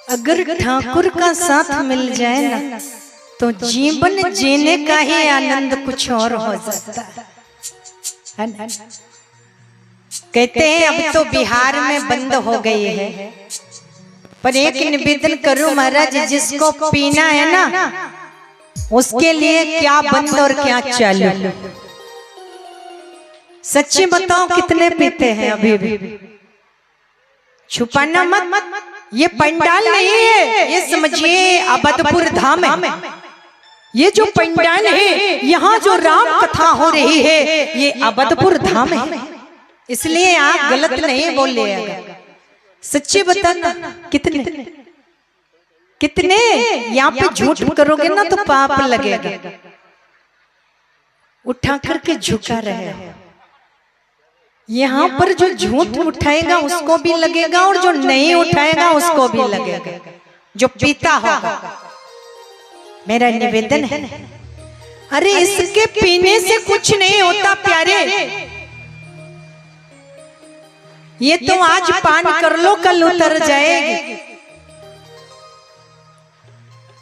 अगर ठाकुर का साथ मिल जाए ना तो जीवन जीने का ही आनंद कुछ और हो जाता है ना? कहते हैं अब तो बिहार में बंद हो गई है, पर एक निवेदन करूं महाराज, जिसको पीना है ना उसके लिए क्या बंद और क्या चालू। सच्ची बताओ कितने पीते हैं अभी भी? छुपाना मत, ये पंडाल नहीं है, ये समझिए अबदपुर धाम है। ये जो पंडाल है, यहाँ जो राम कथा हो रही है, ये अबदपुर धाम है। इसलिए आप गलत नहीं बोलिएगा। सच्ची बताना कितने कितने यहाँ पे झूठ करोगे ना तो पाप लगेगा। उठा करके झुका रहे हो। यहाँ पर जो झूठ उठाएगा उसको भी लगेगा और जो नहीं उठाएगा उसको भी लगेगा, जो पीता होगा। मेरा निवेदन है, अरे इसके पीने से कुछ नहीं होता प्यारे। ये तो आज पान कर लो, कल उतर जाएगी।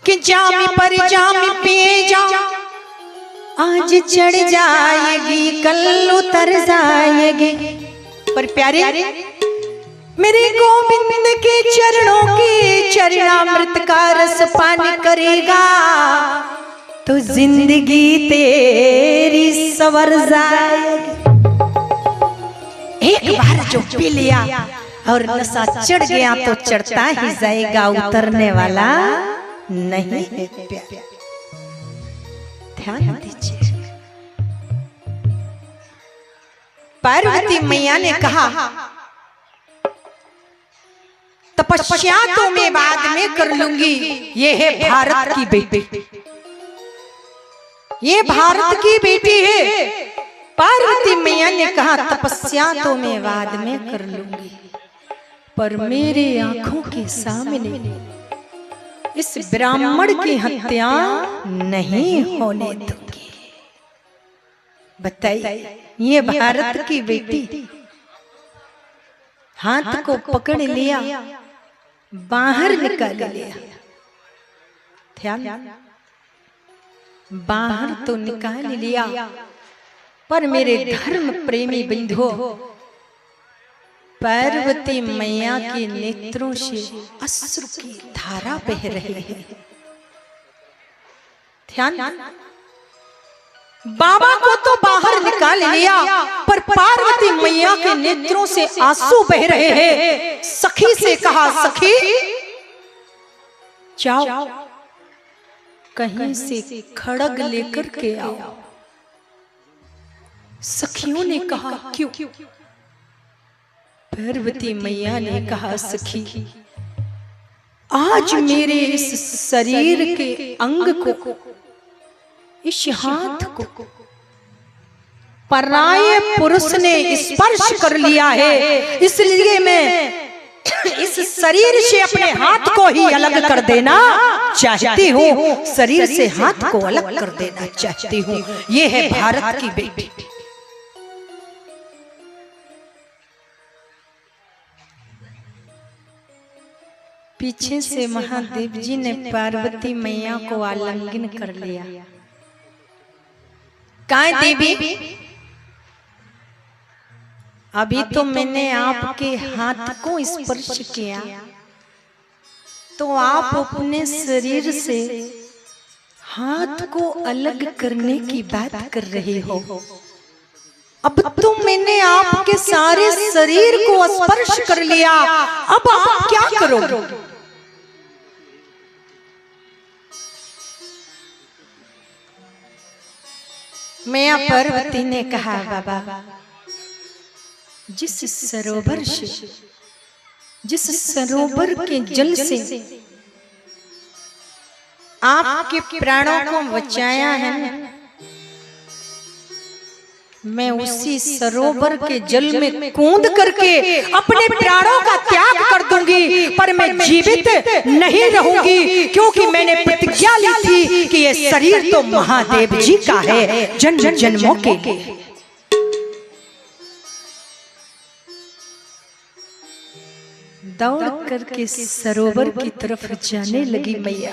कि जामी पर जामी पिए जाओ, आज चढ़ जाएगी कल उतर जाएगी। पर प्यारे मेरे गोविंद के चरणों की चरणामृत का रस पान करेगा तो जिंदगी तेरी सवर जाएगी। एक बार जो पी लिया और नशा चढ़ गया तो चढ़ता ही जाएगा, उतरने वाला नहीं है प्यारे। ध्यान दीजिए। पार्वती मैया ने कहा तपस्या तो मैं बाद में कर लूंगी, ये है भारत की बेटी, ये भारत की बेटी है। पार्वती मैया ने कहा तपस्या तो मैं बाद में कर लूंगी, पर मेरी आंखों के सामने इस ब्राह्मण की हत्या नहीं होने दूंगी। बताइए, ये भारत की बेटी हाथ को पकड़ लिया, बाहर निकाल लिया। ध्यान, बाहर तो निकाल लिया, पर मेरे धर्म प्रेमी बंधुओं, पार्वती मैया के नेत्रों से अश्रु की धारा बह रही है। ध्यान, बाबा को तो बाहर निकाल लिया, पर पार्वती मैया के नेत्रों से आंसू बह रहे हैं। सखी से कहा, सखी जाओ कहीं से खड़ग लेकर के आओ। सखियों ने कहा क्यों? पार्वती मैया ने कहा, सखी आज मेरे इस शरीर के अंग को, इस हाथ को पराये पुरुष ने स्पर्श कर लिया है, इसलिए मैं इस शरीर से अपने हाथ को ही अलग कर देना चाहती हूँ। शरीर से हाथ को अलग कर देना चाहती हूँ। ये है भारत की बेटी। पीछे से महादेव जी ने पार्वती मैया को आलिंगन कर लिया। काय देवी, अभी तो मैंने आपके हाथ को स्पर्श किया, तो आप अपने शरीर से हाथ को अलग करने की बात कर रहे हो। अब तो मैंने आपके सारे शरीर को स्पर्श कर लिया, अब आप क्या करोगे? मैया पार्वती ने कहा, बाबा जिस सरोवर से, जिस सरोवर के जल से आपके प्राणों को बचाया है ना, मैं उसी सरोवर के जल में कूद करके अपने प्राणों का त्याग कर दूंगी, पर मैं जीवित नहीं रहूंगी, क्योंकि मैंने प्रतिज्ञा ली थी कि ये शरीर तो महादेव जी का है जन्म जन्मों के लिए। दौड़ करके सरोवर की तरफ जाने लगी मैया।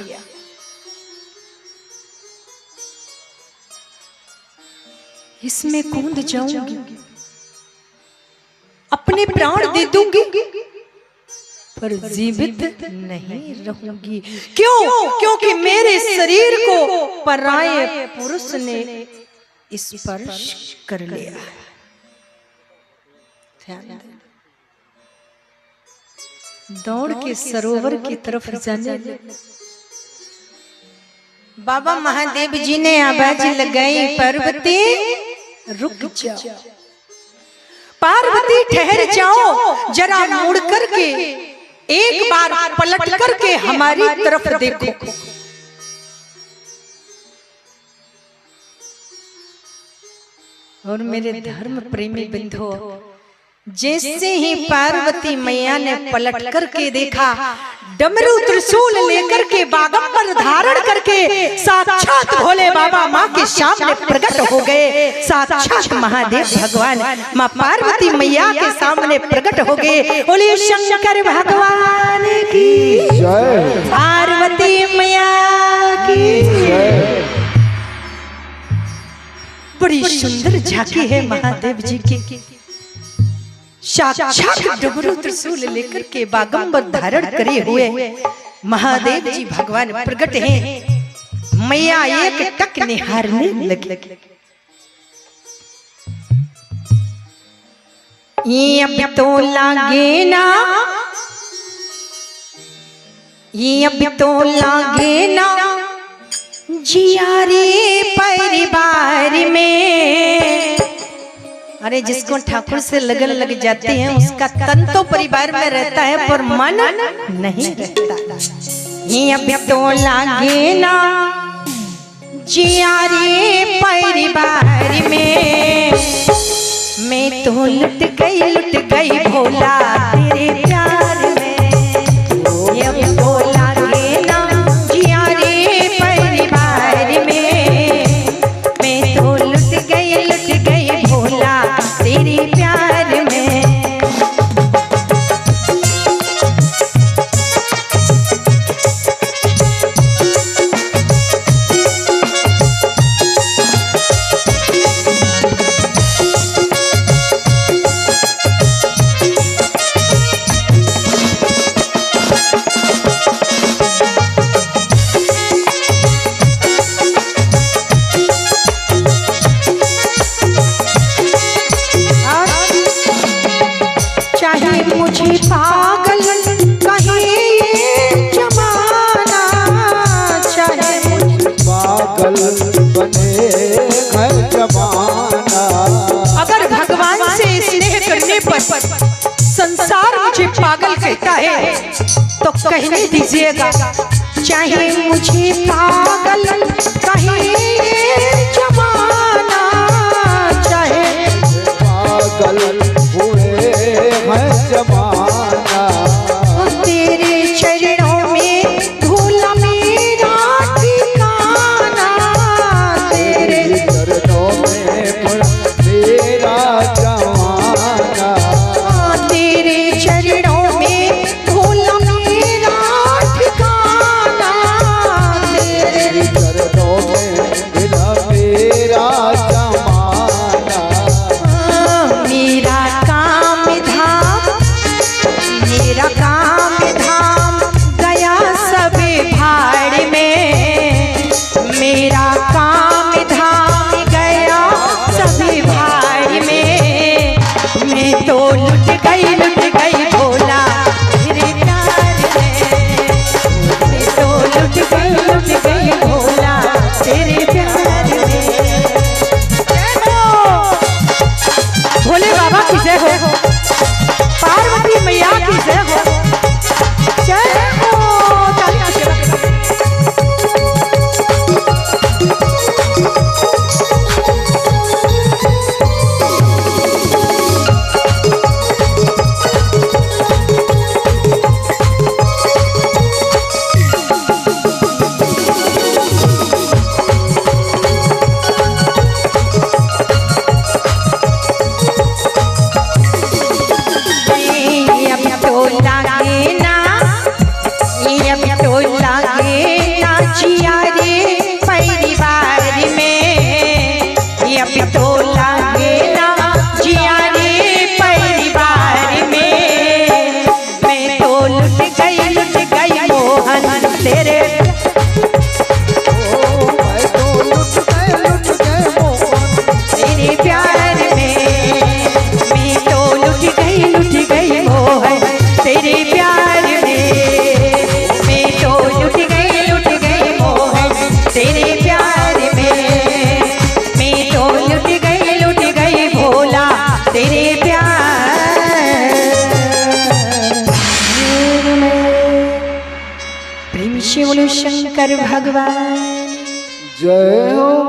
इसमें कूद जाऊंगी, अपने प्राण दे दूंगी, पर जीवित नहीं रहूंगी। क्यों? क्योंकि मेरे शरीर को पराये पुरुष ने स्पर्श कर लिया। दौड़ के सरोवर की तरफ जाने लगे। बाबा महादेव जी ने आवाज लगाई, पार्वती रुक जाओ, पार्वती ठहर जाओ, जरा मुड़ करके एक बार पलट करके हमारी तरफ देखो। और मेरे धर्म प्रेमी बंधु, जैसे ही पार्वती मैया ने पलट करके देखा, डमरू त्रिशूल लेकर के बागंबर धारण करके साक्षात भोले बाबा माँ के सामने प्रकट हो गए। साक्षात महादेव भगवान माँ पार्वती मैया के सामने प्रकट हो गए। बोलिए शंकर भगवान की जय, पार्वती मैया की जय। बड़ी सुंदर झांकी है महादेव जी की। साक्षात डमरू त्रिशूल लेकर के बागंबर धारण करे हुए महादेव जी भगवान प्रकट हैं। मैया एक टक निहारने लगी। ये अब तो लागे ना, ये अब तो लागे ना जियारे परिवार में। अरे जिसको ठाकुर से लगन लग जाती है उसका तन तो परिवार में रहता है पर मन नहीं रहता। ये अब तो लागे ना जियारे परिवार में, मैं तो लुट गई भोला तेरे प्यार में। ये अब तो लागे ना जियारे परिवार में, मैं तो लुट गई भोला तेरे प्यार में। अगर भगवान से स्नेह करने पर संसार मुझे पागल कहता है तो कहने दीजिएगा, चाहे मुझे पागल कहे जमाना, चाहे पागल हुए है जमाना, तेरे चरणों में भूला मेरा ठिकाना, तेरे चरणों में भूला मेरा जमाना, तेरे चरणों में भूला मेरा ठिकाना, तेरे चरणों में भूला मेरा जमाना। मेरा काम धाम शंकर भगवान जय हो।